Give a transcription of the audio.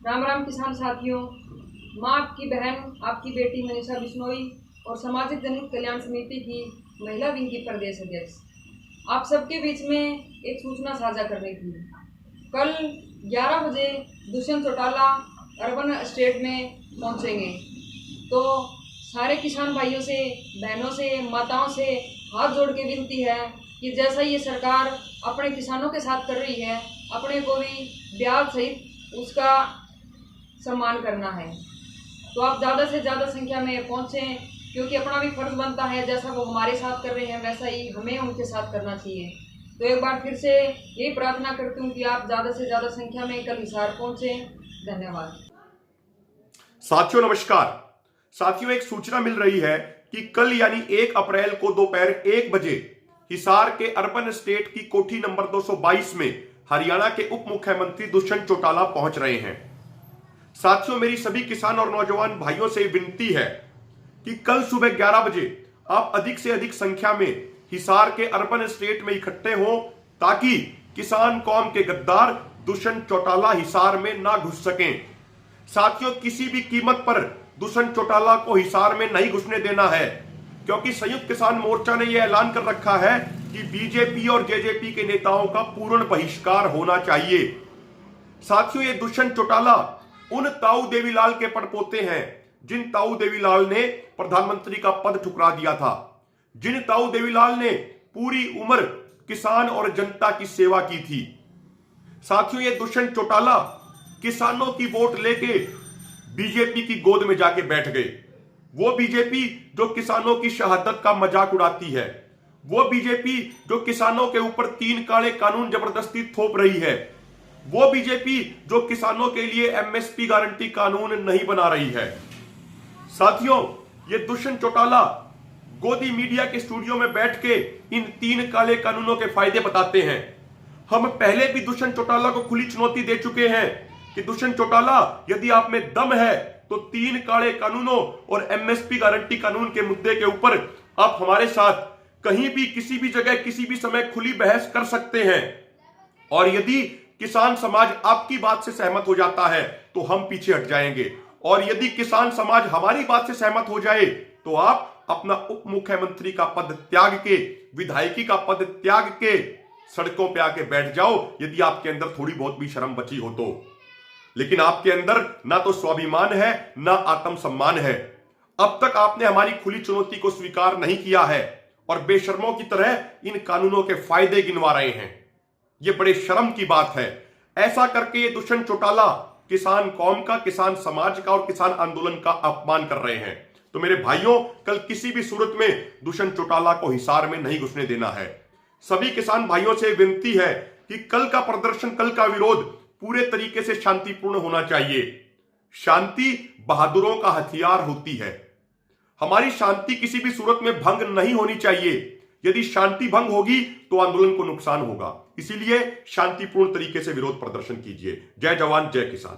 राम राम किसान साथियों। माँ आपकी बहन, आपकी बेटी मनीषा बिश्नोई और सामाजिक जनहित कल्याण समिति की महिला विंग की प्रदेश अध्यक्ष आप सबके बीच में एक सूचना साझा करने की। कल 11 बजे दुष्यंत चौटाला अर्बन एस्टेट में पहुंचेंगे, तो सारे किसान भाइयों से, बहनों से, माताओं से हाथ जोड़ के विनती है कि जैसा ये सरकार अपने किसानों के साथ कर रही है, अपने को भी ब्याज सहित उसका सम्मान करना है। तो आप ज़्यादा से ज़्यादा संख्या में पहुँचें, क्योंकि अपना भी फर्ज बनता है, जैसा वो हमारे साथ कर रहे हैं वैसा ही हमें उनके साथ करना चाहिए। तो एक बार फिर से यही प्रार्थना करती हूँ कि आप ज़्यादा से ज़्यादा संख्या में कल हिसार पहुँचें। धन्यवाद। साथियों नमस्कार। साथियों, एक सूचना मिल रही है कि कल यानी 1 अप्रैल को दोपहर 1 बजे हिसार के अर्बन एस्टेट की कोठी नंबर 222 में हरियाणा के उप मुख्यमंत्री दुष्यंत चौटाला पहुंच रहे हैं। साथियों, मेरी सभी किसान और नौजवान भाइयों से विनती है कि कल सुबह 11 बजे आप अधिक से अधिक संख्या में हिसार के अर्बन एस्टेट में इकट्ठे हों, ताकि किसान कौम के गद्दार दुष्यंत चौटाला हिसार में ना घुस सकें। साथियों, किसी भी कीमत पर दुष्यंत चौटाला को हिसार में नहीं घुसने देना है, क्योंकि संयुक्त किसान मोर्चा ने यह ऐलान कर रखा है कि बीजेपी और जेजेपी के नेताओं का पूर्ण बहिष्कार होना चाहिए। साथियों, ये दुष्यंत चौटाला उन ताऊ देवीलाल के पड़पोते हैं जिन ताऊ देवीलाल ने प्रधानमंत्री का पद ठुकरा दिया था, जिन ताऊ देवीलाल ने पूरी उम्र किसान और जनता की सेवा की थी। साथियों, ये दुष्यंत चौटाला किसानों की वोट लेके बीजेपी की गोद में जाके बैठ गए। वो बीजेपी जो किसानों की शहादत का मजाक उड़ाती है, वो बीजेपी जो किसानों के ऊपर 3 काले कानून जबरदस्ती थोप रही है, वो बीजेपी जो किसानों के लिए एमएसपी गारंटी कानून नहीं बना रही है। साथियों, ये दुष्यंत चौटाला गोदी मीडिया के स्टूडियो में बैठ के इन 3 काले कानूनों के फायदे बताते हैं। हम पहले भी दुष्यंत चौटाला को खुली चुनौती दे चुके हैं कि दुष्यंत चौटाला, यदि आप में दम है तो 3 काले कानूनों और एमएसपी गारंटी कानून के मुद्दे के ऊपर आप हमारे साथ कहीं भी, किसी भी जगह, किसी भी समय खुली बहस कर सकते हैं। और यदि किसान समाज आपकी बात से सहमत हो जाता है तो हम पीछे हट जाएंगे, और यदि किसान समाज हमारी बात से सहमत हो जाए तो आप अपना उप मुख्यमंत्री का पद त्याग के, विधायकी का पद त्याग के सड़कों पे आके बैठ जाओ, यदि आपके अंदर थोड़ी बहुत भी शर्म बची हो तो। लेकिन आपके अंदर ना तो स्वाभिमान है, ना आत्मसम्मान है। अब तक आपने हमारी खुली चुनौती को स्वीकार नहीं किया है और बेशर्मों की तरह इन कानूनों के फायदे गिनवा रहे हैं। यह बड़े शर्म की बात है। ऐसा करके ये दुष्यंत चौटाला किसान कौम का, किसान समाज का और किसान आंदोलन का अपमान कर रहे हैं। तो मेरे भाइयों, कल किसी भी सूरत में दुष्यंत चौटाला को हिसार में नहीं घुसने देना है। सभी किसान भाइयों से विनती है कि कल का प्रदर्शन, कल का विरोध पूरे तरीके से शांतिपूर्ण होना चाहिए। शांति बहादुरों का हथियार होती है। हमारी शांति किसी भी सूरत में भंग नहीं होनी चाहिए। यदि शांति भंग होगी तो आंदोलन को नुकसान होगा। इसीलिए शांतिपूर्ण तरीके से विरोध प्रदर्शन कीजिए। जय जवान, जय किसान।